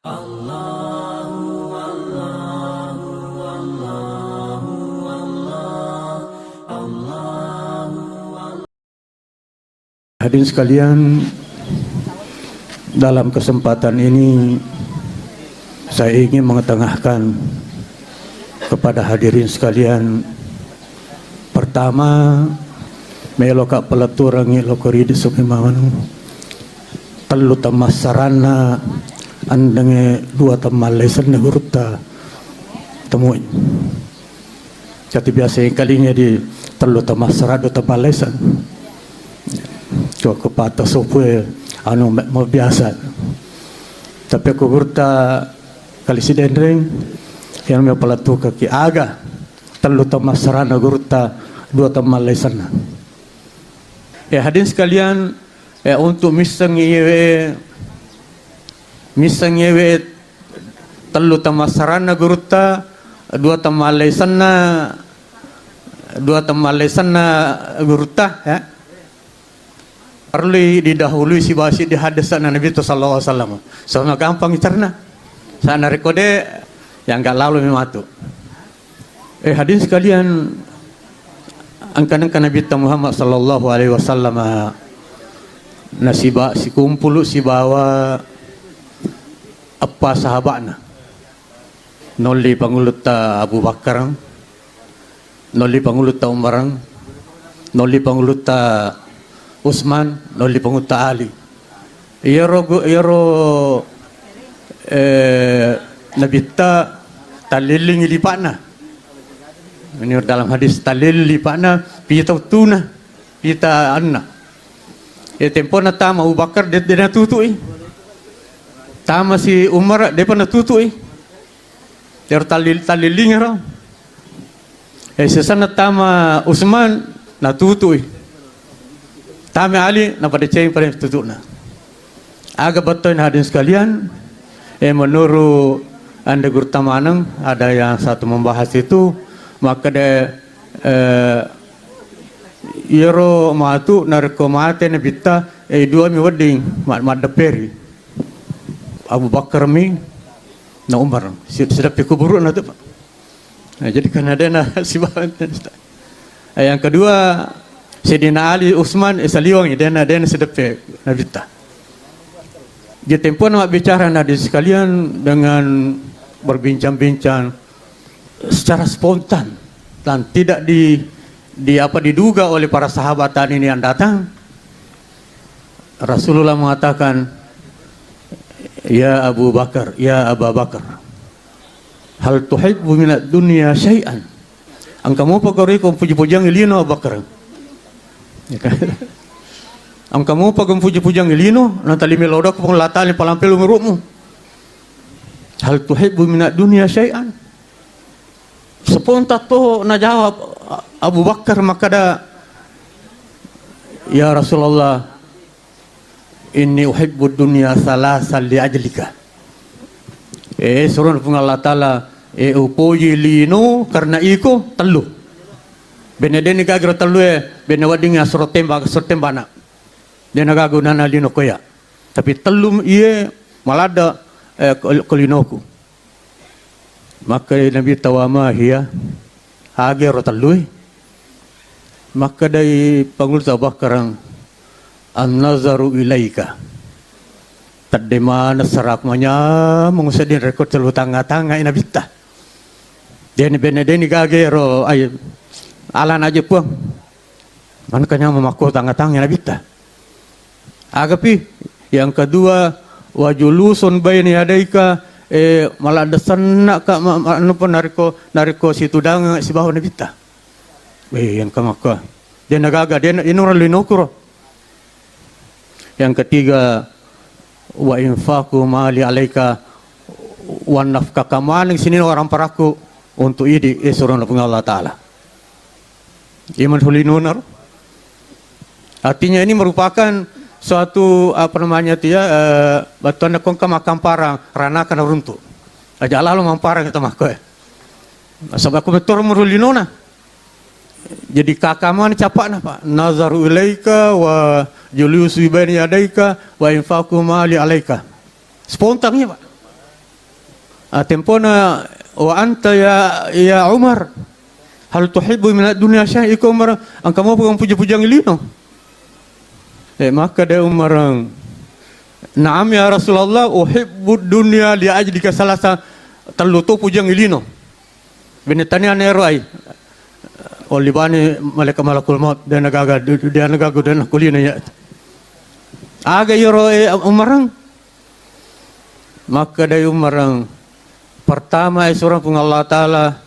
Hadirin sekalian, dalam kesempatan ini saya ingin mengetengahkan kepada hadirin sekalian. Pertama, meloka pelaturang ilokori di sumimawan telu tamasarana andenge dua tamalesan negurta temuin. Jadi biasa kalinya di telu tamasarado tamalesan. Coba kepata sopue anu mau biasa. Tapi aku gurta kali si dendring yang mau pelatu kaki aga telu tamasarana gurta dua tamalesan. Hadirin sekalian, untuk misang yewe telu tamasarana gurta dua tamalesan gurta ya. Perlu didahului si basi di hadasan Nabi sallallahu alaihi wasallam. Soalnya gampang cerna. Sana rekode yang enggak lalu mematu. Hadirin sekalian, angkan Nabi Muhammad sallallahu alaihi wasallam nasiba si kumpul si bawa apa sahabatna. Noli pangulut Abu Bakar, noli pangulut Umar, noli pangulut Utsman, noli pangulut Ali. Iyaro Nabi taliling lipana. Ini dalam hadis talil lipana pita tuna pita anna. Tempo na tama Abu Bakar dia na tutui. Tama si Umar dia pun na tutui. Dia taliling raw. Sesana tama Utsman na tutui. Tama Ali na pada ceng pada tutuna. Aga betul hadirin sekalian, menurut anda gurtamanang ada yang satu membahas itu, maka de iro matu narkomate ne bitta dua mi wedding mat deperi Abu Bakar mi na Umar sudah pikuburu na tu. Jadi kan ada na si yang kedua Sayyidina Ali Utsman saliwang dan sedepe na bitta. Dia tempo nak bicara hadirin sekalian dengan berbincang-bincang secara spontan dan tidak diduga oleh para sahabat ini yang datang. Rasulullah mengatakan, ya Abu Bakar, ya Abu Bakar, hal tuhibbu minad dunya syai'an? Angkamu pagari kong puji-pujang ilino Abu Bakar. Angkamu pagam puji-pujang ilino natali melodak pong latali palampel umurmu. Hal tuhibbu minad dunya syai'an? Spontan to najawab Abu Bakar makada, ya Rasulullah, inni uhibbu dunya salasan li ajlika. Surun pun Allah Ta'ala upoyi lino karena iko telu. Benedeni gagro telu benewading asro tembak na. Dia nagaguna na lino koya. Tapi telu iye malada kolinoku. Maka Nabi tawama hiya hage rotalui. Maka dari panggul Bakar an-nazaru ilaika. Tadema nasarakmanya mengusadin rekod telu tanga-tanga inabita. Deni benedeni gage ro ay alan aja puang. Man kanya memaku tanga-tanga inabita. Agapi yang kedua wajulusun bayni yadaika malah desan nak ka anu pun nariko situ dang si bahu nabita. Yang kamaka dia nagaga dia inuran linokuro. Yang ketiga wa infaku mali alaika wa nafkaka maling sini orang paraku untuk idi surah Allah Ta'ala. Iman hulinunar. Artinya ini merupakan suatu apa namanya batuan kong kamakam parang rana kana runtuh. Aja lalu mamparang kita makoi. Sebab aku betul merulinona. Jadi kakaman capak na Pak. Nazaru ilaika wa juliusu baini yadaika wa infaku mali alaika. Spontannya Pak. Tempona wa anta ya Umar, hal tuhibbu min dunya syai' iko Umar, ang kamu pun puja-puja ngilino. Maka dia Umar, "Na'am ya Rasulullah, uhibbu dunya li ajlika salasa taluto puja ngilino." Binitanya neroy. Olibani malakul maut dia nagaga dan kulino ya. Aga yoro Umarang. Maka dia Umarang pertama surah pun Allah Ta'ala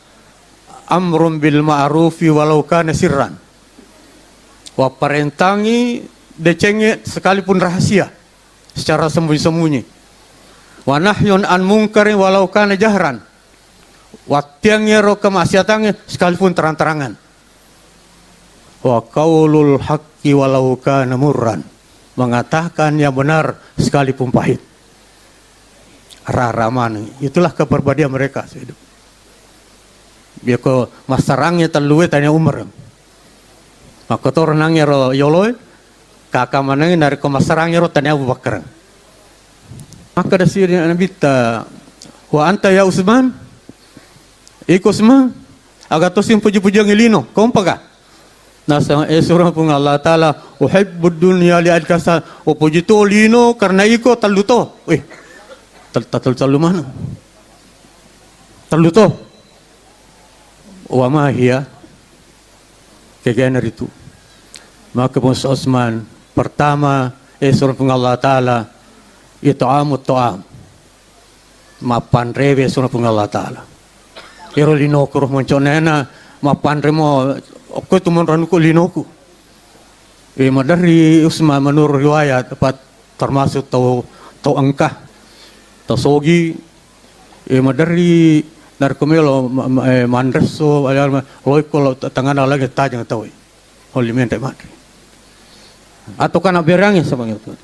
amrum bil ma'rufi walau kana sirran. Wa perintangi decenge sekalipun rahasia secara sembunyi-sembunyi. Wa nahyun an munkari walau kana jahran. Wa tiangnya ro kemaksiatannya sekalipun terang-terangan. Wa qaulul haqqi walau kana murran. Mengatakan yang benar sekalipun pahit. Raraman, itulah kepribadian mereka. Biar ko masarangnya terluwe tanya Umar. Maka to renangnya ro yoloy, kakak manangnya dari ko masarangnya ro tanya Abu Bakar. Maka dari sini Nabi ta, wa anta ya Utsman, iko Utsman, agak tosim puji-puji ngilino, kau paga. Nasa surah pun Allah Ta'ala, uhibbud dunya li adkasa, puji to lino karena iko taluto. Talu mana? Taluto. Wa ma hiya kegener itu. Maka Musa Utsman pertama surah pun Allah Ta'ala itu amut to'am. Mapan rewe surah pun Allah Ta'ala. Iro lino kuruh monconena mapan remo aku tu monranuku linoku. Dari Utsman menurut riwayat dapat termasuk tau angkah. Sogi, dari komelo mandreso, loy kalau tangan lagi tajang tahu, holy mente mati. Atau kan berangnya sama itu.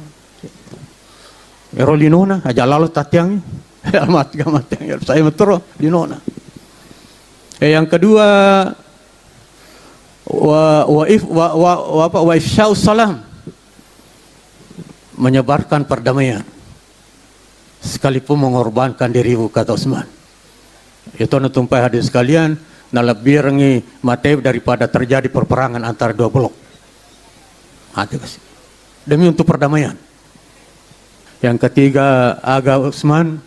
Erolinona, aja lalu tatiang, amat gamat yang saya metro linona. Yang kedua, wa ifsya'us salam, menyebarkan perdamaian. Sekalipun mengorbankan dirimu, kata Utsman. Itu nutumpai hadis sekalian, na lebih rengi mati daripada terjadi perperangan antara dua blok. Demi untuk perdamaian. Yang ketiga, aga Utsman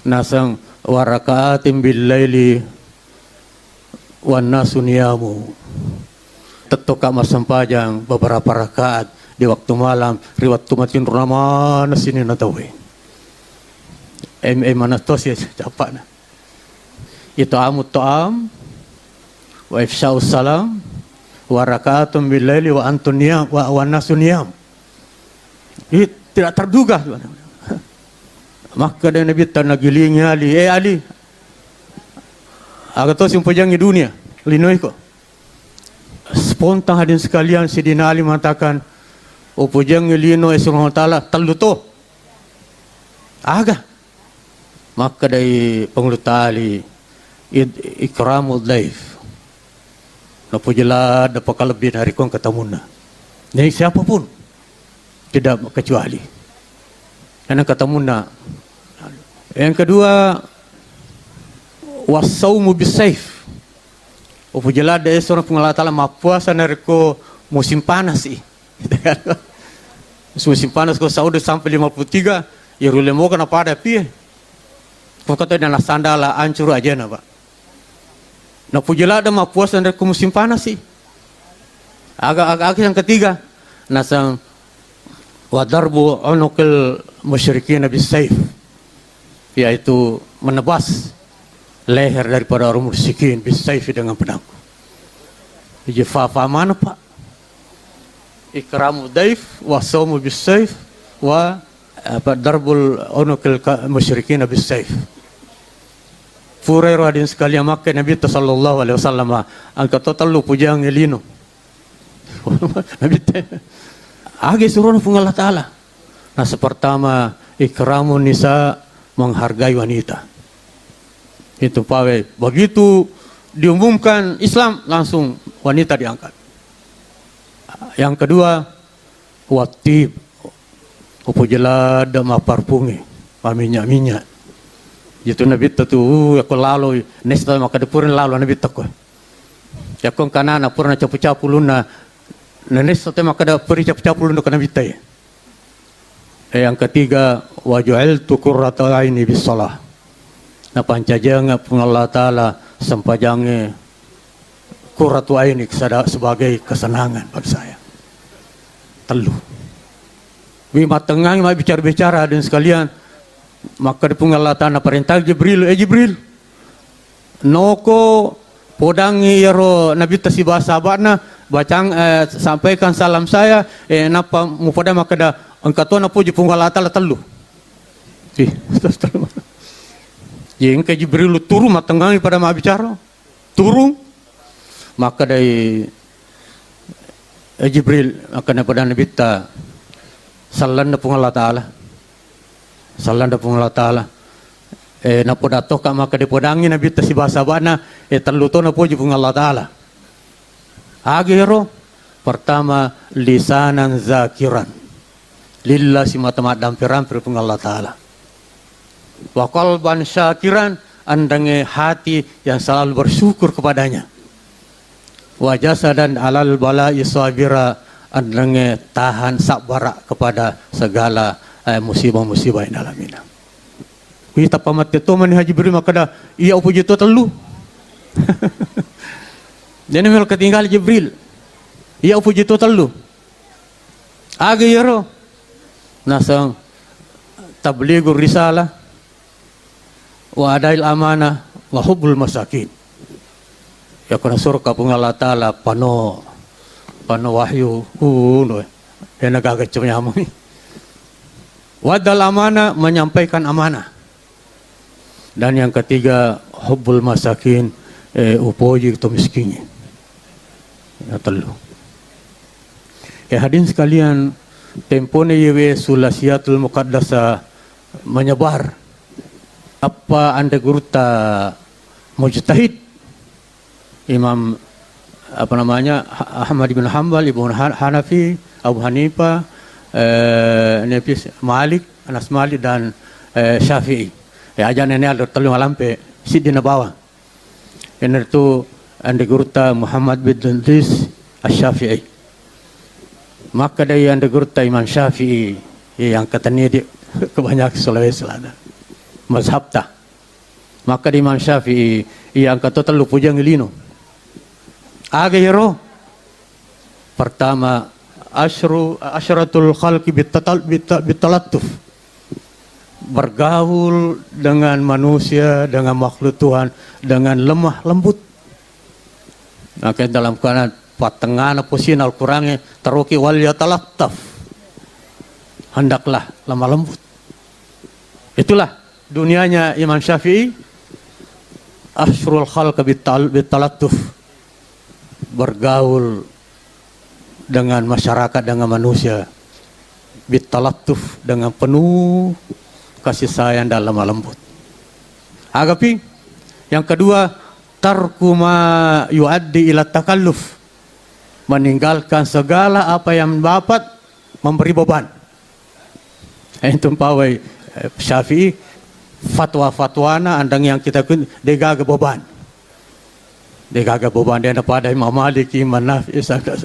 nasang warakaatim bil laili wan nasu niyamu. Tetuka masampajang beberapa rakaat di waktu malam, riwat tumatin ramana sini natawi. Mana tos ya capak na. Itu amut to'am wa ifsya'us salam wa raka'atum bil laili wa antun niyam wa nasu niyam. Ini tidak terduga. Maka dia Nabi tanagiling Ali, Ali, agak tos yang pejangi dunia, linoi ko. Spontan hadirin sekalian, Sidina Ali mengatakan, pujangi lino Subhanahu wa ta'ala taluto. Aga. Maka dari pengulut tali ikramul daif. Napujala dapat kalebih dari kong ketamuna. Jadi siapapun tidak kecuali. Karena ketamuna. Yang kedua, wasaumu bisaif. Upujala dari seorang pengulat tali mapuasa dari ko musim panas sih. Musim panas ko Saudi sampai 53, ya rulemo kan apa ada pi. Pokoknya dalam sandala ancur aja na pak. Nah pujala ada mapuas dari musim panas sih. Agak yang ketiga, nasang wadarbu onokil musyrikin bis saif, yaitu menebas leher daripada orang musyrikin bis saif dengan pedang. Jadi fa mana pak? Ikramu daif wa saumu bis saif wa darbul onokil musyrikin bis saif. Furero hadin sekalian makan Nabi sallallahu alaihi wasallam angkat total lu pujang elino. Nabi age suruh pun Allah Ta'ala. Nah pertama ikramun nisa, menghargai wanita. Itu pawe. Begitu diumumkan Islam langsung wanita diangkat. Yang kedua watib. Upujela dama parpungi, minyak-minyak. Itu nabi tu aku lalu nesta maka depurin lalu nabi ko. Ya kong kanana purna capu-capu luna nesta maka da puri capu-capu luna kana bitai. Yang ketiga wa ju'iltu qurrata aini bis shalah. Na pancajang Allah taala sampajange qurratu aini sebagai kesenangan bagi saya. Telu. Bima tengah ma bicara-bicara dan sekalian maka dipung Allah taala perintah Jibril, Jibril. Noko podangi yaro nabi tasi bahasa abadna bacang sampaikan salam saya napa mu pada maka da angkato na puji pung Allah taala telu. Yang ke Jibril turun matengangi pada ma bicara. Turun maka dari Jibril akan pada nabi ta salan da pung Allah taala. Salan da pung Allah taala. Na podato ka maka dipodangi nabi ta si bahasa bana telu to na puji pung Allah taala. Agero pertama lisanan zakiran. Lillah si mata dampiran pung Allah taala. Wa qalban syakiran andange hati yang selalu bersyukur kepadanya. Wa jasadan alal bala'i sabira andange tahan sabara kepada segala musibah-musibah yang dalam ini. Kita pamat itu mani Haji Jibril maka iya upuji itu telu. Jadi mel ketinggal Jibril. Iya upuji itu telu. Age yero. Nasang tablighur risalah wa adail amanah wa hubbul masakin. Ya kana surga pung Allah taala pano wahyu no. Dia nagagacanya mo. Wadal amanah menyampaikan amanah. Dan yang ketiga hubbul masakin upoji atau miskinnya. Ya telu. Ya hadirin sekalian, tempone yewe sulasiatul muqaddasa menyebar apa anda guruta mujtahid Imam apa namanya Ahmad bin Hanbal, Ibnu Hanafi, Abu Hanifah, Malik, Anas Malik dan Syafi'i. Ya aja nenek ada telu ngalampe sidina bawa. Yang itu anda guruta Muhammad bin Idris Asy-Syafi'i. Maka dari anda guruta Imam Syafi'i yang katanya dia kebanyakan Sulawesi Selatan. Mazhabta. Maka di Imam Syafi'i yang kata telu pujang ilino. Aga yero. Pertama asyratul khalqi bitalattuf. Bergaul dengan manusia, dengan makhluk Tuhan dengan lemah lembut. Maka dalam keadaan patengana pusin Al-Qur'an taruki wal yatalattaf. Hendaklah lemah lembut. Itulah dunianya Imam Syafi'i. Asyrul khalqa bitalattuf. Bergaul dengan masyarakat, dengan manusia bitalattuf, dengan penuh kasih sayang dan lemah lembut. Agapi yang kedua tarku ma yuaddi ila takalluf, meninggalkan segala apa yang dapat memberi beban. Entum pawai Syafi'i fatwa-fatwana andang yang kita kun degaga beban. Degaga beban dia pada Imam Malik, Imam Nafi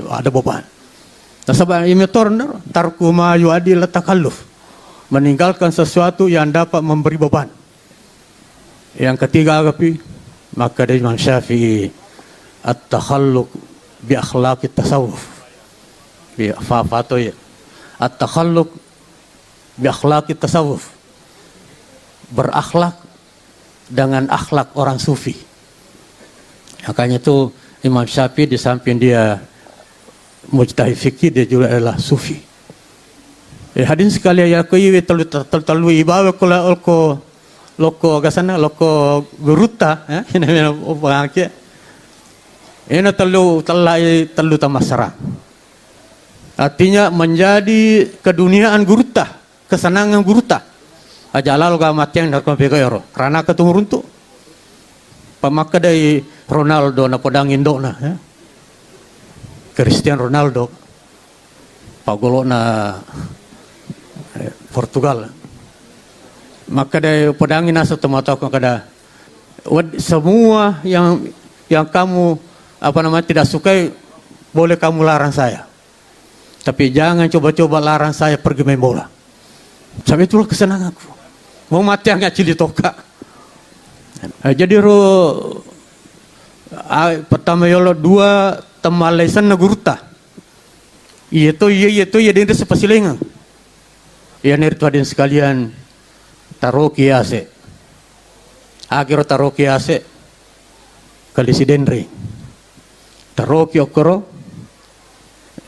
ada beban. Sebab ini tarku ma yuaddi ila takalluf, meninggalkan sesuatu yang dapat memberi beban. Yang ketiga agapi maka dari Imam Syafi'i at-takhalluq bi akhlaqit tasawuf. Bi fatwa at-takhalluq bi akhlaqit tasawuf. Berakhlak dengan akhlak orang sufi. Makanya itu Imam Syafi'i di samping dia mujtahid fikih, dia juga adalah sufi. Hadirin sekalian ya ko iwe telu ibawe ko loko gasana loko guruta ina mena opangake. Ina telu tamasara. Artinya menjadi keduniaan guruta, kesenangan guruta. Ajalal ga mateng dar ko pegayro. Karena ketumuruntu. Pamaka dari Ronaldo na podang Indo na Cristiano Ronaldo pagolo na Portugal. Maka dari pedangin asa tomato kada semua yang kamu tidak sukai boleh kamu larang saya. Tapi jangan coba-coba larang saya pergi main bola. Sampai itulah kesenanganku. Mau mati nggak cili toka. Jadi pertama yolo dua temalesan nagurta. Iya dia sepasilengan. Iya nih itu hadirin sekalian taruh kiase. Akhirnya taruh kiase kalisi denre. Taruh kiokoro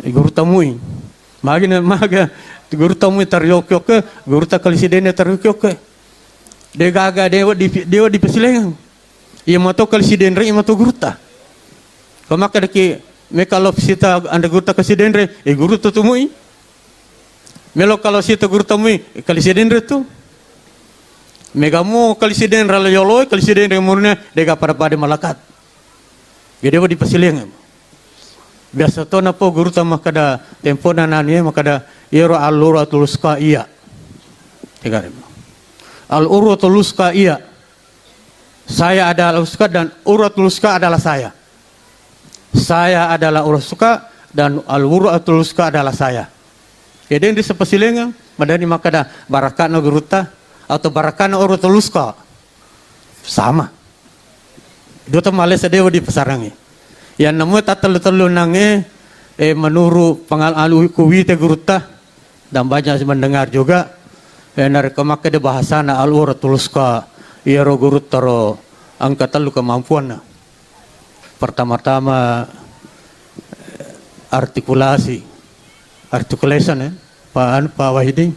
guru tamui. Maga guru tamui taruh kioke guru ta kalisi denre taruh kioke. Dia gaga dewa di pasilengan. Ia mato kalisi denre ia mato guru ta. Kamaka deki kalau sita anda guru ta kalisi denre guru tu tumui. Melo kalau sita guru tamui kalisi denre tu. Megamu kalisiden rala yoloi kalisiden remurnya dega pada malakat. Gede di pasilengan. Biasa to napo guru tamah kada tempo nananie makada iro alura tuluska iya. Tegarem. Alura tuluska iya. Saya adalah uska dan urat tuluska adalah saya. Saya adalah uruska dan alura tuluska adalah saya. Gede di sepasilengan madani makada barakana guruta atau barakana orang teluska sama dua Malaysia dewa di pasarangi yang namu tatel-telu nange menurut pengalaman kuwite guruta dan banyak mendengar juga dari kemaka de bahasana alur teluska iero gurut taro angka telu kemampuan pertama-tama articulation Pak Wahidin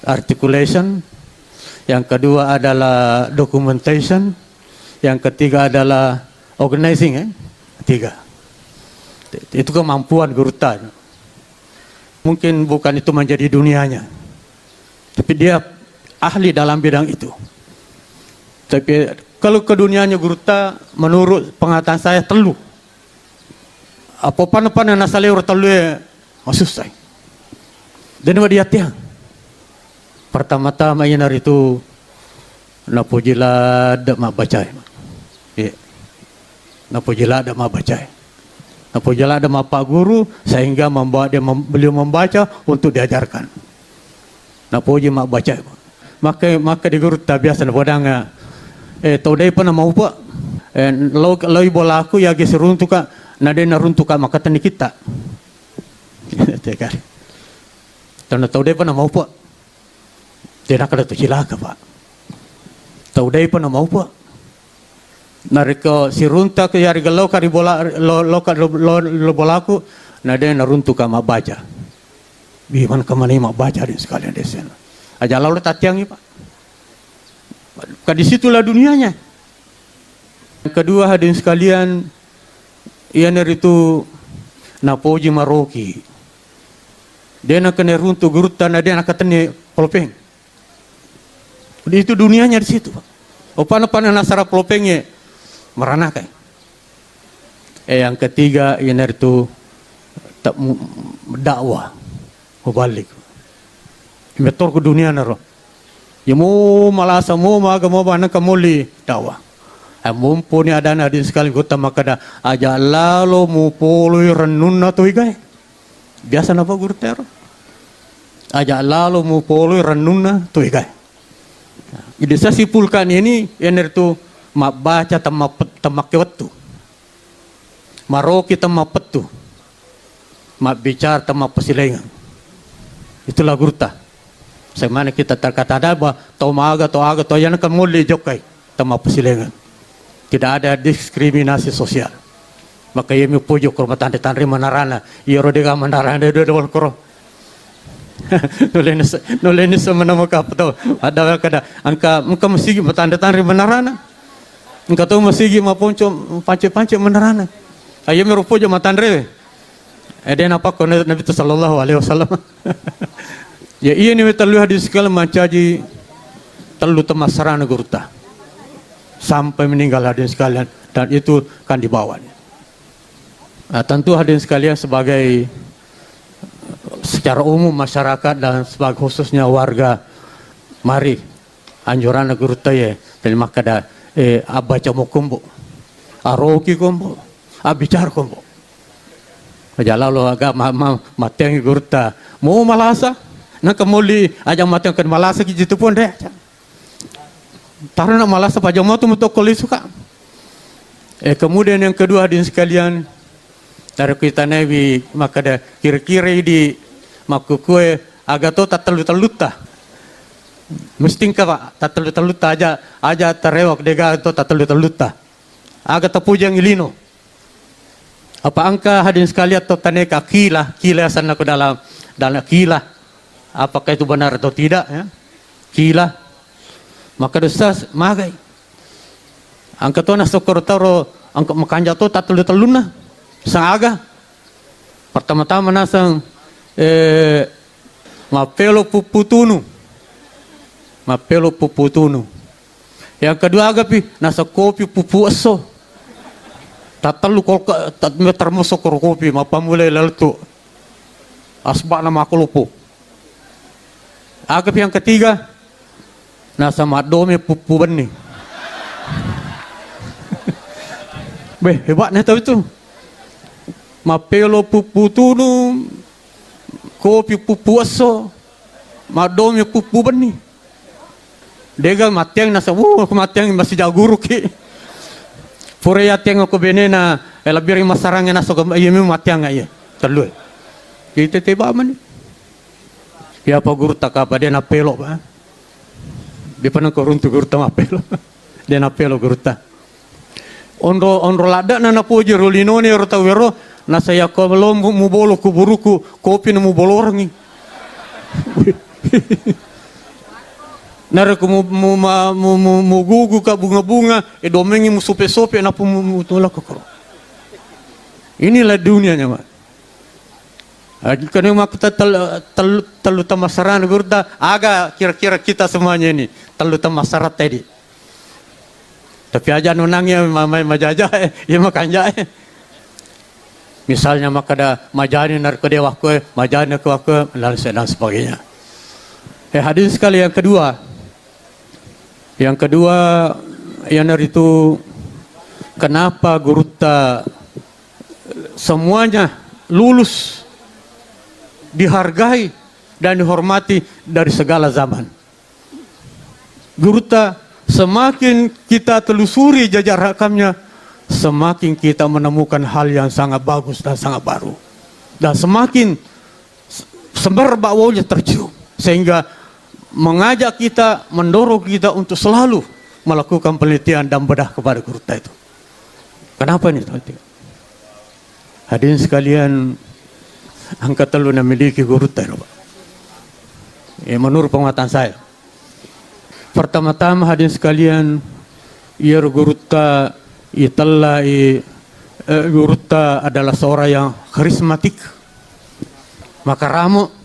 articulation. Yang kedua adalah documentation, yang ketiga adalah organizing, Tiga. Itu kemampuan guruta. Mungkin bukan itu menjadi dunianya, tapi dia ahli dalam bidang itu. Tapi kalau ke dunianya guruta, menurut pengetahuan saya telu. Apa pan nasale ur telu masusai. Dan dia tiang. Pertama-tama yanar itu napojila dak mabacai. Napojila dak mabacai. Napojila dak pak guru sehingga membawa beliau membaca untuk diajarkan. Napoji mak baca. Maka di guru tak biasa napodanga taudai pernah mau pak lo bola aku ya geus runtuka nade naruntuka maka tani kita. Tanah taudai pernah mau pak. Tidak ada tu cilaka pak. Tahu dai pun mau pak. Nariko si runta ke yari galau kari bola lo bolaku, nade naruntu kama baca. Biman kamani mak baca di sekalian desen. Aja lalu tatiangi pak. Di situlah dunianya. Kedua hadirin sekalian, ianer itu napoji maroki. Dia nak kena runtu gurutan, dia nak katanya polpeng. Itu dunianya di situ. Opan-opan nasara pelopengnya merana kayak. Yang ketiga ini itu tak dakwah, balik. Betul ke dunia naro. Ya mau malah semua agama mana kamuli dakwah. Mumpuni ada nadin sekali kota makada aja lalu mu pului renun atau igai. Biasa napa guru ter? Aja lalu mu pului renun atau igai. Jadi saya simpulkan ini yang itu mak baca tamak kewetu, maroki tamak petu, mak bicara tamak pasilengan. Itulah gurta. Semana kita terkata ada bahwa tomaga yang akan mulai jokai tamak pasilengan. Tidak ada diskriminasi sosial. Maka ia pujuk rumah tante manarana, ia rodega manarana dua koro. Nulenis sama nama kapal ada kada angka masigi matanda-tanda menarana angka tu masigi maponco pance menarana ayo merupo jo matandre eden apa kono Nabi sallallahu alaihi wasallam ya iya ni telu hadis sekali mancaji telu temasarana gurta sampai meninggal hadirin sekalian dan itu kan dibawa. Nah, tentu hadirin sekalian sebagai secara umum masyarakat dan sebagai khususnya warga, mari anjuran guru taye terima kada abaca mo kumbo aroki kumbo abicar kumbo ajala lo aga mateng guru ta mau malasa nak kemuli ajang mateng kan malasa gitu pun deh taruh nak malasa pajang mau tu mutokoli suka kemudian yang kedua hadirin sekalian dari kita nabi maka ada kira-kira di makukue agak to tatalu-taluta mesti pak tatalu-taluta aja terewak dega to tatalu-taluta agak tepujang ilino apa angka hadirin sekalian to taneka kila sana ke dalam kila apakah itu benar atau tidak ya kila maka dosa magai angka to na sokor taro angka makanja to tatalu-taluna sangaga pertama-tama nasang mapelo puputunu yang kedua agapi nasa kopi pupu aso tatalu kolka termasuk kopi mapamulai lalu tu asbak nama aku lupu agapi yang ketiga nasa madome pupu benih hebatnya tahu itu mapelo puputunu kopi pupu aso madome pupu benih dega matiang nasa matiang masih jaguru ki pura ya tiang aku benena elabiri masarangnya nasa yemi matiang aja terlalu kita tiba mana ya apa guru tak apa dia napelo pak dia pernah koruntu guru tak napelo dia napelo guru tak onro lada nana puji rolino ni rota wero nasa ya ko belum mu bolo kuburuku kopi mu bolo orang ni nara ku mu gugu ka bunga-bunga domengi mu sope-sope na pu mu tolak ko inilah dunianya mak karena mak telu tamasaran gurda aga kira-kira kita semuanya ini telu tamasarat tadi tapi aja nunangnya majaja ya makanja misalnya makada majani nar ke dewa ko majani ke aku dan sebagainya hadirin sekali yang kedua yang dari itu kenapa Guruta semuanya lulus dihargai dan dihormati dari segala zaman. Guruta semakin kita telusuri jejak rakamnya semakin kita menemukan hal yang sangat bagus dan sangat baru dan semakin sembar bawanya tercium sehingga mengajak kita, mendorong kita untuk selalu melakukan penelitian dan bedah kepada Guruta itu. Kenapa ini? Hadirin sekalian, angka telu yang memiliki Guruta itu, menurut pengamatan saya. Pertama-tama hadirin sekalian, Guruta Guruta adalah seorang yang karismatik, maka ramo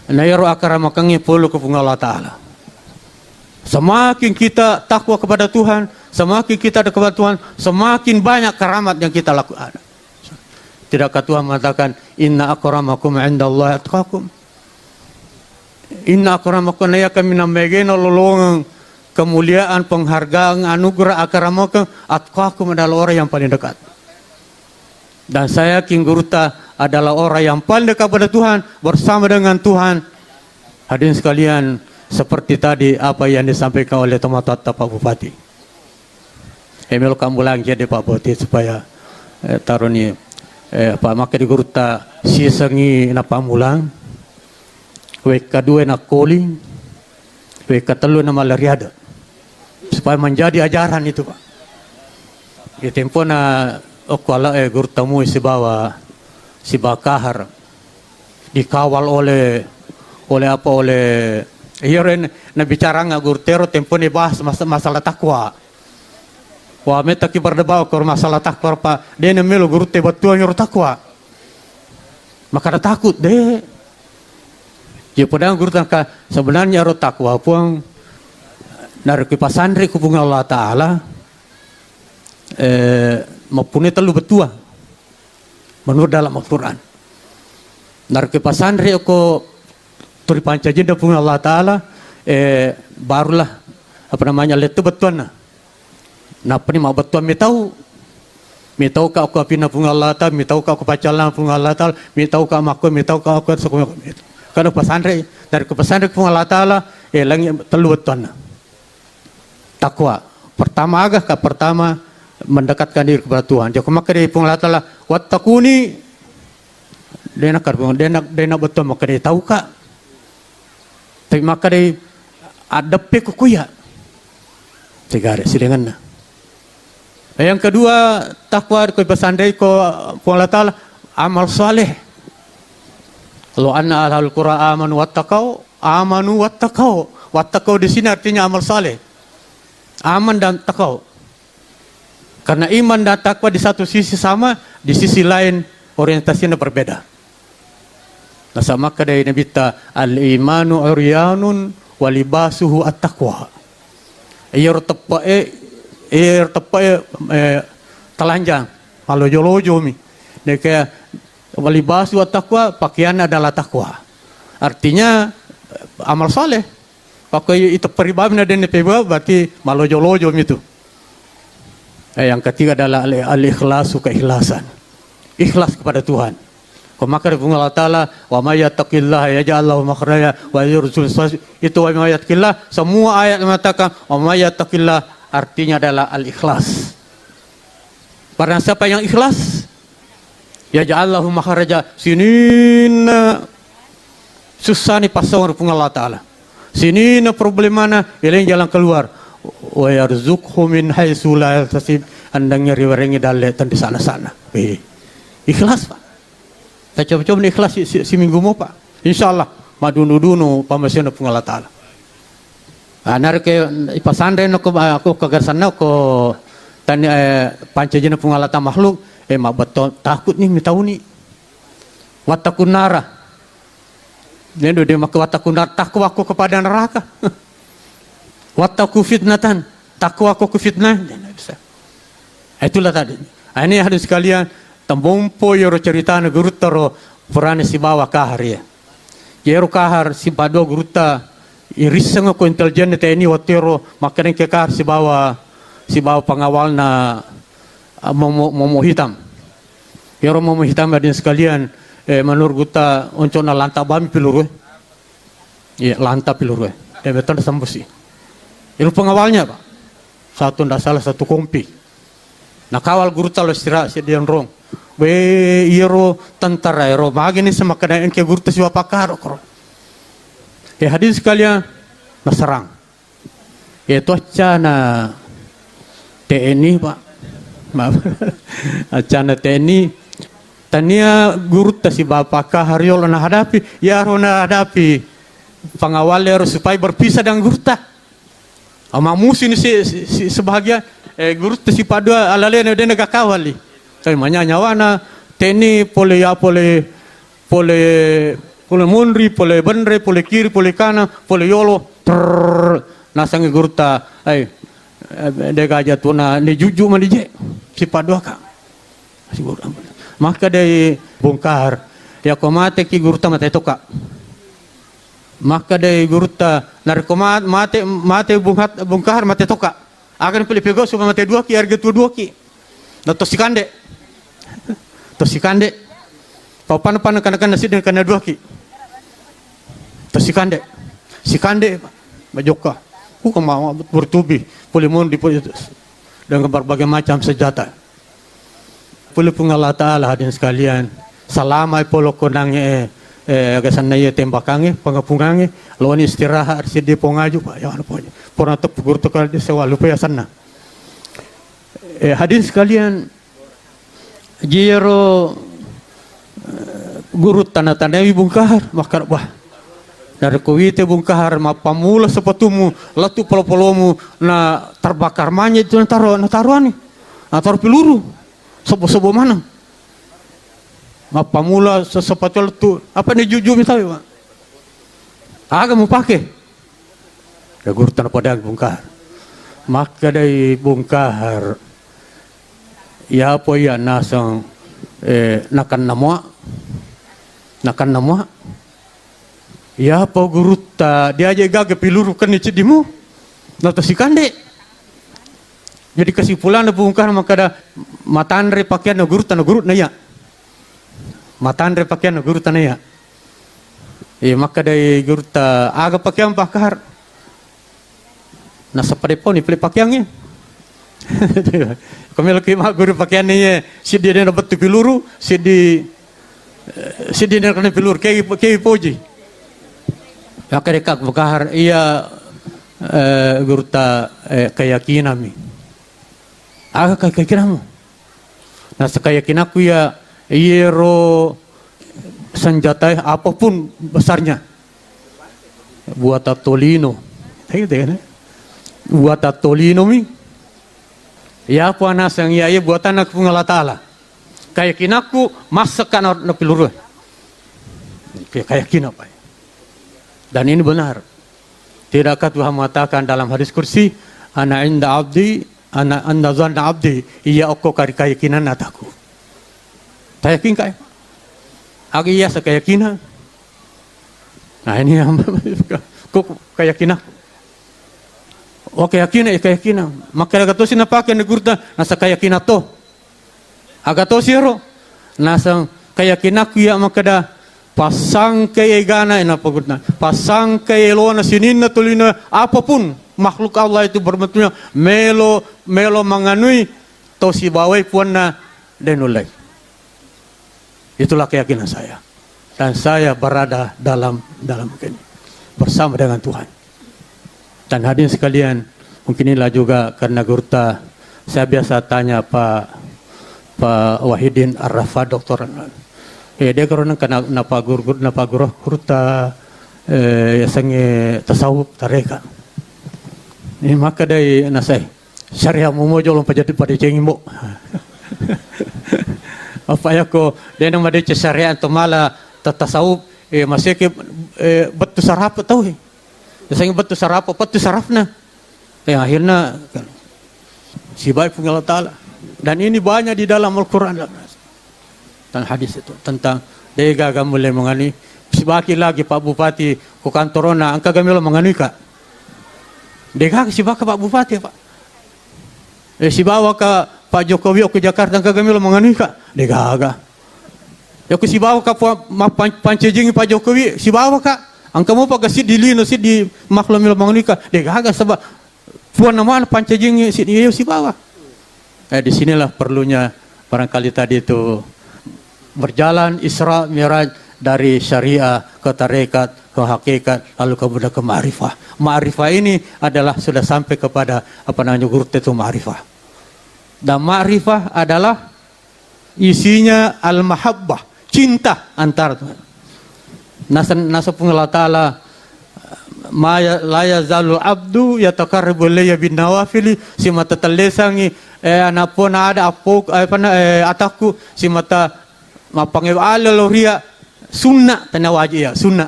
Nayaro akara makangi polo kepunga Allah Ta'ala. Semakin kita takwa kepada Tuhan, semakin kita dekat kepada Tuhan, semakin banyak karamat yang kita lakukan. Tidakkah Tuhan mengatakan, Inna akramakum indallahi atqakum. Inna akramakum nayaka minambegena lolongan kemuliaan, penghargaan, anugerah akramakum atqakum adalah orang yang paling dekat. Dan saya yakin Guruta adalah orang yang paling dekat pada Tuhan, bersama dengan Tuhan. Hadirin sekalian, seperti tadi apa yang disampaikan oleh teman-teman Pak Bupati. Emil kamu lagi jadi Pak Bupati supaya taruh ni Pak maka di Guruta sisengi na pamulang, kedua na calling, ketelu na malariada, supaya menjadi ajaran itu Pak. Di tempo na okala Guruta mu si bakahar dikawal oleh Iren na bicara nga Gurtero tempo ni bahas masalah takwa. Wa meta ki berdebat kor masalah takwa pa de na melo Gurte batuan yor takwa. Maka takut deh. Ya padang Gurte ka sebenarnya ro takwa puang naruki pasandri ku bunga Allah Taala mapune telu betua menurut dalam Al-Quran. Naruki pasandri ko turi panca jinda punga Allah Ta'ala barulah apa namanya letu betuan na. Napa ni mau betuan mi tahu ka aku apina pungalata, mi tahu ka aku pacalan pungalata, mi tahu ka makku, mi tahu ka aku sekolah. Kalau pesantren dari ke pesantren pungalata lah, lang telu betuan na. Takwa pertama agak ka pertama mendekatkan diri kepada Tuhan. Jika maka dari pungalata lah, wattakuni dena karbon dena betul maka dari tahu ka. Tapi maka dari adape kuya. Tiga silengan na. Yang kedua, takwa ko pesantren ko Allah Ta'ala amal saleh. Kalau anna ahlul qura amanu wattaqau. Wattaqau di sini artinya amal saleh. Aman dan takau. Karena iman dan takwa di satu sisi sama, di sisi lain orientasinya berbeda. Nah sama kadai Nabi ta al-imanu uryanun walibasuhu at-taqwa. Telanjang kalau jolojo mi deka walibasu takwa pakaian adalah takwa artinya amal saleh pakai itu peribahasa dan peribahasa berarti malojolojo itu. Yang ketiga adalah al-ikhlasu keikhlasan ikhlas kepada Tuhan. Maka Allah Ta'ala wa may yattaqillah yaj'al lahu makhraja wa yarzuqhu itu wa may yattaqillah semua ayat mengatakan wa may yattaqillah artinya adalah al-ikhlas. Barang siapa yang ikhlas, ya ja'allahu makharaja sinin susah nih pasang rupung Allah Ta'ala. Sinin problemana, yang jalan keluar. Wa yarzuqhu min haitsu la yahtasib. Andangnya riwarengi dalle di sana-sana. Ikhlas Pak. Kita coba-coba ikhlas si minggu mau Pak. Insyaallah madunu-dunu pamasyana rupung Allah Ta'ala. Anar ke pasandren aku kegarsan ko tani pancajina pungalata makhluk mak betul takut nih mi tahu nih watakun nara nendo dia mak watakun nara takwa aku kepada neraka wataku fitnatan takwa aku ke fitnah bisa itulah tadi ini hadis sekalian tambompo yoro cerita guru taro purane si bawa kahar ya yero kahar si bado guruta irisang ko intelijen TNI watero makanya kekar si bawa pengawal na momo hitam. Yoro momo hitam adin sekalian menurut guta oncon na lanta bami piluru. Iya lanta piluru. Betul sambusi. Itu pengawalnya Pak. Satu ndak salah satu kompi. Nah kawal guru talo istirahat si dian rong. Iro tentara iro magini sama kadang ke guru si pakar kro. Hadis sekalian naserang. Itu acana TNI Pak. Maaf. Acana TNI tania guru si bapak kahariol na hadapi ya rona hadapi pengawal harus supaya berpisah dengan guru ta. Ama musim si sebahagia guru si padua alale na dena kakawali. Kay manya nyawana TNI pole mundri, pole bendre, pole kiri, pole kanan, pole yolo, nasangi gurta, dega aja tuh na ni juju manije, si padua ka, maka dari bongkar, ya komate ki gurta mate toka, maka dari gurta narkomat mate bongkar mate toka, akan pilih pego supaya mate dua ki harga dua ki, na tosikande, papan kan nasi dengan kana dua ki. Terus sikande Majoka, ku mau bertubi, polimon di dengan berbagai macam senjata. Puli Allah Ta'ala hadirin sekalian, selama polo konangnya agasannya tembakannya, pengapungannya, lawan istirahat sidi pongaju Pak, ya apa aja. Pernah tepugur tukar di sewa lupa ya sana. Hadirin sekalian, jero guru tanda-tanda bungkar makar bah. Dari kuwite bungkar mapamula sepatumu latu polo-polomu na terbakar manya itu taruhan taruh peluru sobo mana mapamula sepatu latu apa nih jujur misalnya Pak agak mau pakai ya guru tanah padang bungkar maka dari bungkar ya apa ya nasang nakan nama ya apa guru ta dia aja gagal piluru kan cidimu Nato si kande. Jadi kesimpulan na bungkar makada matandre pakaian na gurut na ya. Matandre pakaian na gurut na ya. Makada gurta aga pakaian pakar. Nasa padepon ni pili pakaiannya. Kami lagi mak guru pakaiannya si dia na batu piluru si dia na kana pilur kay poji. Makada kak pakar iya gurta keyakinan mi. Aga keyakinan mo. Nasa keyakinan aku ya iyero senjata apapun besarnya buat tolino. Tahu buat tolino mi. Ya apa nasang ya buat anak Allah Taala. Keyakinan aku masakan na peluru. Keyakinan apa? Dan ini benar. Tidakkah Tuhan mengatakan dalam hadis kursi, ana inda abdi, ana anda zanna abdi, iya aku keyakinan ataku. Tayakin kaya? Agi iya sa keyakinan. Nah ini yang keyakinan. O keyakinan. Maka agato sinapake na gurta nasa keyakinan to. Agato siro nasa keyakinan kuya makada pasang kay gana ina pagutna. Pasang kay lona sinin na tulina apapun makhluk Allah itu berbentuknya melo manganui to si bawai puan na denulai. Itulah keyakinan saya. Dan saya berada dalam ini bersama dengan Tuhan. Dan hadirin sekalian, mungkin inilah juga karena Gurta, saya biasa tanya Pak Wahidin Arrafa doktor. Dia karena napa Gurta sange tasawuf tareka. Ini maka dari nasai syariah mumojol pajati pada cengimo. Apa ya ko dia nama dia syariah atau malah tasawuf masih ke betul sarap tahu. Saya betul sarap sarafna. Akhirnya si baik punya Allah Taala. Dan ini banyak di dalam Al-Quran dan hadis itu tentang dia gagal mulai mengani. Sebaki lagi Pak Bupati ku kantorona angka gamilo mengani kak. Dia gagal si baka Pak Bupati Pak. Si bawa ke Pak Jokowi ke Jakarta angka gamilo mengani kak. Dia gagal. Ya ku si bawa ke pancejing Pak Jokowi si bawa kak. Angka mo pag si dilino si di maklamil mangunika de gaga sabab puan naman pancajing si iyo si bawah. Di sinilah perlunya barangkali tadi itu berjalan Isra Mi'raj dari syariah ke tarekat ke hakikat lalu kemudian ke ma'rifah. Ma'rifah ini adalah sudah sampai kepada apa namanya gurut itu ma'rifah. Dan ma'rifah adalah isinya al-mahabbah, cinta antara Nasa pun Allah Ta'ala la yazalul abdu yataqarrabu ilayya bin nawafili si mata talesangi anapun ada apok ataku si mata mapangi loria sunnah tanah wajib ya sunnah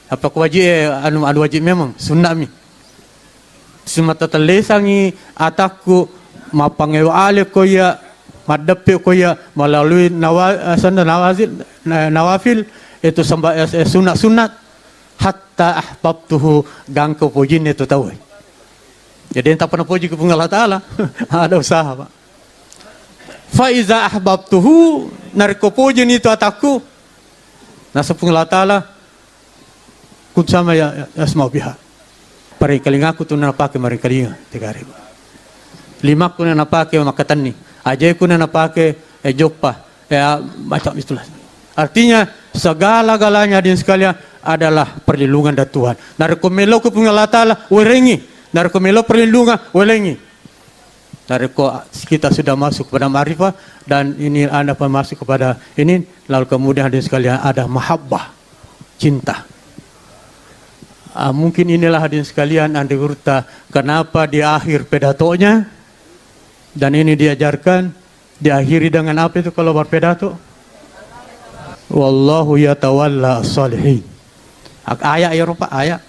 apa wajib anu wajib memang sunnah mi si mata talesangi ataku mapangi koya madape koya melalui nawafil itu sunat hatta ahbabtuhu gangko pujin itu tahu. Jadi entah pernah puji kepada Allah Taala ada usaha Pak. Fa iza ahbabtuhu narko pujin itu ataku nasapun Allah Taala kun sama ya asma biha. Pare kalinga ku tu na pake mari kalinga 3000. 5 ku na pake makatani. Aje ku na pake joppa macam itulah. Artinya segala-galanya din sekalian adalah perlindungan dari Tuhan. Narkomelo ke punya Allah Ta'ala, werengi. Narkomelo perlindungan, werengi. Kita sudah masuk kepada ma'rifah dan ini Anda masuk kepada ini, lalu kemudian din sekalian ada mahabbah, cinta. Mungkin inilah hadirin sekalian Anda Gurta kenapa di akhir pedatonya dan ini diajarkan diakhiri dengan apa itu kalau berpedato? Wallahu yatawalla as-salihin. Ayat ya rupa ayat.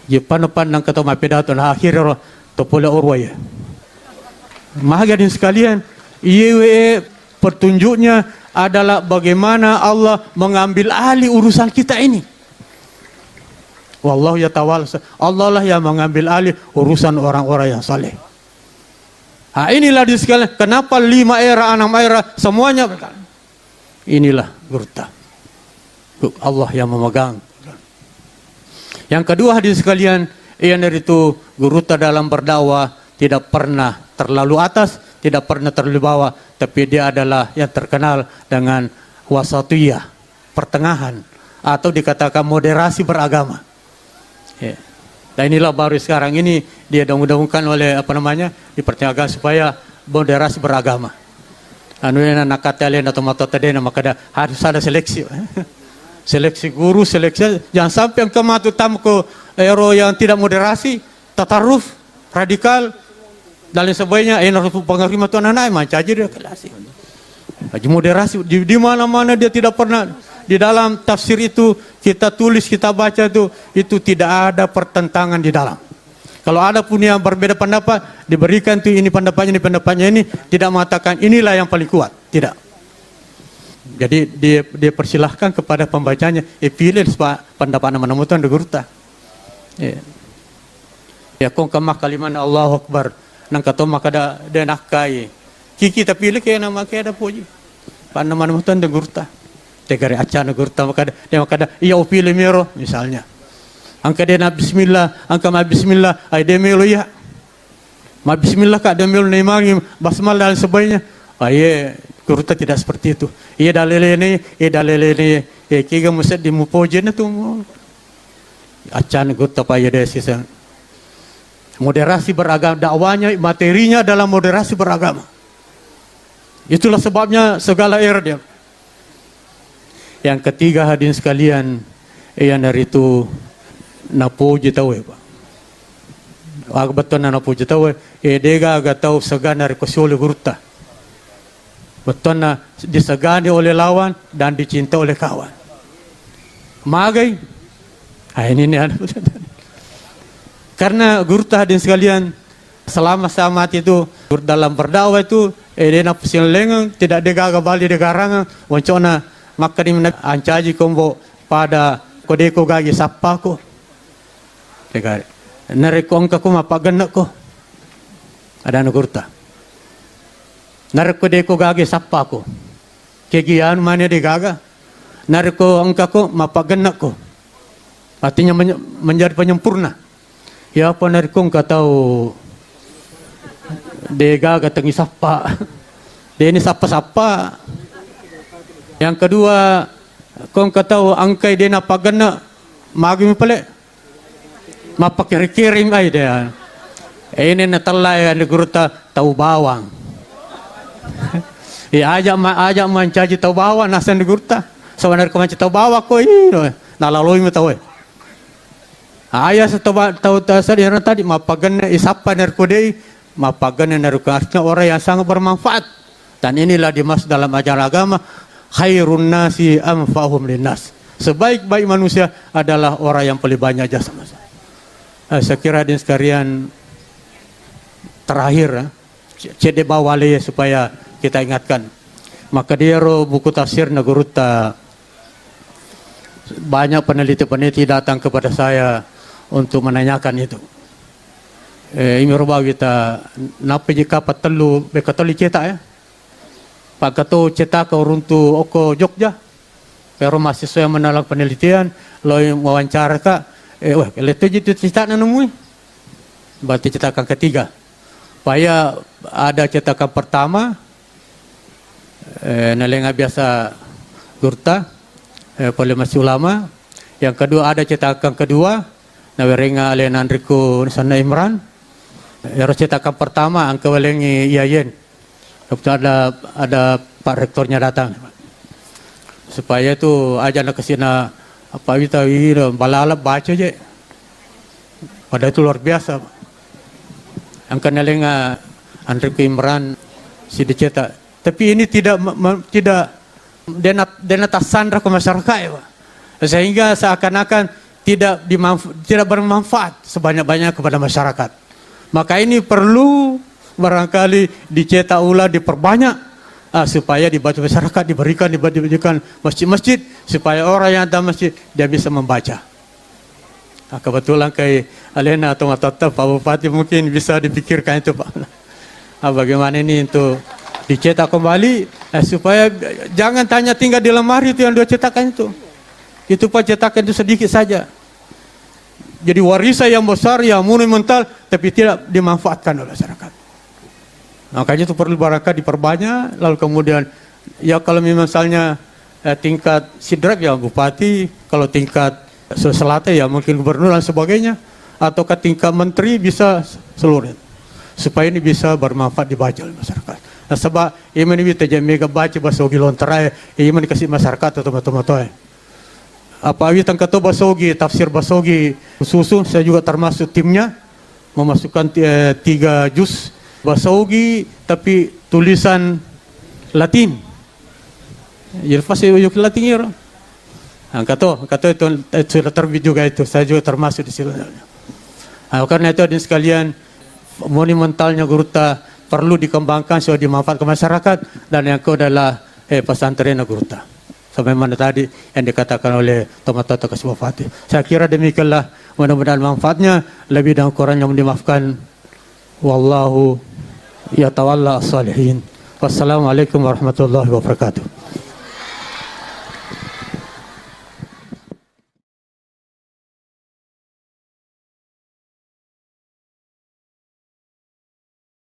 Je panapan nang kata mapedato na akhir to pula urwaya. Mahagarin sekalian, iye petunjuknya adalah bagaimana Allah mengambil alih urusan kita ini. Wallahu yatawalla. Allah lah yang mengambil alih urusan orang-orang yang saleh. Inilah di sekalian, kenapa 5 era, 6 era semuanya inilah gurta. Allah yang memegang. Yang kedua hadirin sekalian, yaitu gurta dalam berdakwah tidak pernah terlalu atas, tidak pernah terlalu bawah, tapi dia adalah yang terkenal dengan wasatiyah, pertengahan, atau dikatakan moderasi beragama. Ya. Dan inilah baru sekarang ini dia diumumkan oleh dipertimbangkan supaya moderasi beragama. Nak kata lain atau mata tadi, maka harus ada seleksi. Seleksi guru, seleksi, jangan sampai yang kematu tamu ke ero yang tidak moderasi, tataruf, radikal, dan lain sebagainya. Harus pengaruh tuan anak, macam aja dia kelas. Haji moderasi di mana-mana dia tidak pernah. Di dalam tafsir itu kita tulis, kita baca itu tidak ada pertentangan di dalam. Kalau ada pun yang berbeda pendapat, diberikan tuh ini pendapatnya ini, tidak mengatakan inilah yang paling kuat, tidak. Jadi dia persilahkan kepada pembacanya, pilih pendapat nama-nama tuan gurta. Ya kong kemah kaliman Allahu Akbar, nang kata maka dia nakai. Kiki tapi pilih kayak nama kayak ada puji. Nama-nama tuan gurta. Tegari acana gurta maka iya pilih mero misalnya. Angka dia na bismillah, angka ma bismillah, ay dia melo ya. Ma bismillah ka dia melo nemangi basmalah dan sebagainya. Aye gurta tidak seperti itu. Iya dalilene, kiga musad di mupojen itu. Acana gurta pa iya sisa. Moderasi beragama, dakwanya, materinya dalam moderasi beragama. Itulah sebabnya segala era dia. Yang ketiga hadirin sekalian, dari itu napuji tahu Pak. Betul napuji tahu, dega agak tahu segana rekosole gurta. Betul disegani oleh lawan dan dicinta oleh kawan. Magai, ini karena gurta hadirin sekalian, selama itu dalam berdakwah itu, dia napusin lengang, tidak degaga balik degarangan, wancona maka di ancaji kombo pada kodeko gagi sapa ko. Tegari. Narekong ka ko mapaganna ko. Ada nagurta. Nareko deko gagi sapa ko. Kegian mana di gaga. Nareko angka ko mapaganna ko. Artinya menjadi penyempurna. Ya apa narekong ka tahu degaga tengi sapa. Dia ini sapa-sapa. Yang kedua, kong kataw angkay din na pagana magi mo pala mapakirikiring ay dia. Ini natalay ang gurta tau bawang. Ajak mancaji tau bawang nasa gurta. So anar ko mancaji tau bawang ko nalaloy mo tau. Ayah sa tau tasar yan tadi mapagana isapa narko day mapagana narko artinya orang yang sangat bermanfaat. Dan inilah dimaksud dalam ajaran agama. Khairun nasi anfa'uhum linnas. Sebaik-baik manusia adalah orang yang paling banyak jasa manusia. Saya kira hadirin sekalian terakhir cede bawale supaya kita ingatkan. Maka dia buku tafsir Nagurta banyak peneliti-peneliti datang kepada saya untuk menanyakan itu. Ini rubah kita napa jika patelu bekatoli cetak ya. Pagkato cetak ke runtu oko Jogja, pero mahasiswa yang menalang penelitian, lo yang wawancara ka, leto itu cetak nanumui, berarti cetakan ketiga. Supaya ada cetakan pertama, nalenga biasa gurta, oleh masih ulama. Yang kedua ada cetakan kedua, nawerenga alenan Riko Sana Imran. Harus cetakan pertama angka walengi Yayen. Ada Pak Rektornya datang supaya itu aja nak kesina apa kita ini balalap baca je pada itu luar biasa yang kenalenga Andri Imran si dicetak tapi ini tidak denat sandra ke masyarakat ya, sehingga seakan-akan tidak bermanfaat sebanyak-banyak kepada masyarakat. Maka ini perlu barangkali dicetak ulang, diperbanyak supaya dibaca masyarakat, dibagikan masjid-masjid supaya orang yang ada masjid dia bisa membaca. Kebetulan kay Alena atau Matata, Pak Bupati mungkin bisa dipikirkan itu Pak. Bagaimana ini untuk dicetak kembali supaya jangan tanya tinggal di lemari itu yang dia cetakan itu. Itu Pak cetakan itu sedikit saja. Jadi warisan yang besar, yang monumental, tapi tidak dimanfaatkan oleh masyarakat. Makanya itu perlu barangkali diperbanyak, lalu kemudian ya kalau misalnya tingkat sidrap ya bupati, kalau tingkat selatan ya mungkin gubernur dan sebagainya, atau ke tingkat menteri bisa seluruh, supaya ini bisa bermanfaat dibaca oleh masyarakat. Nah, sebab ini bisa jadi mega baca bahasa lontarai, ini dikasih masyarakat atau teman-teman. Apa awi tangkato basogi, tafsir basogi susu, saya juga termasuk timnya memasukkan 3 juz basogi tapi tulisan Latin. Jadi pasti yuk Latin ya. Angkato itu sudah terbit juga itu, saya juga termasuk di situ. Nah, karena itu hadirin sekalian, monumentalnya Guruta perlu dikembangkan supaya dimanfaatkan masyarakat, dan yang kedua adalah pesantren Guruta. Sampai mana tadi yang dikatakan oleh Tomat-Toto Kasih Bupati. Saya kira demikianlah, mudah-mudahan manfaatnya, lebih dan kurang yang dimaafkan. Wallahu yatawalla as-salihin. Wassalamualaikum warahmatullahi wabarakatuh.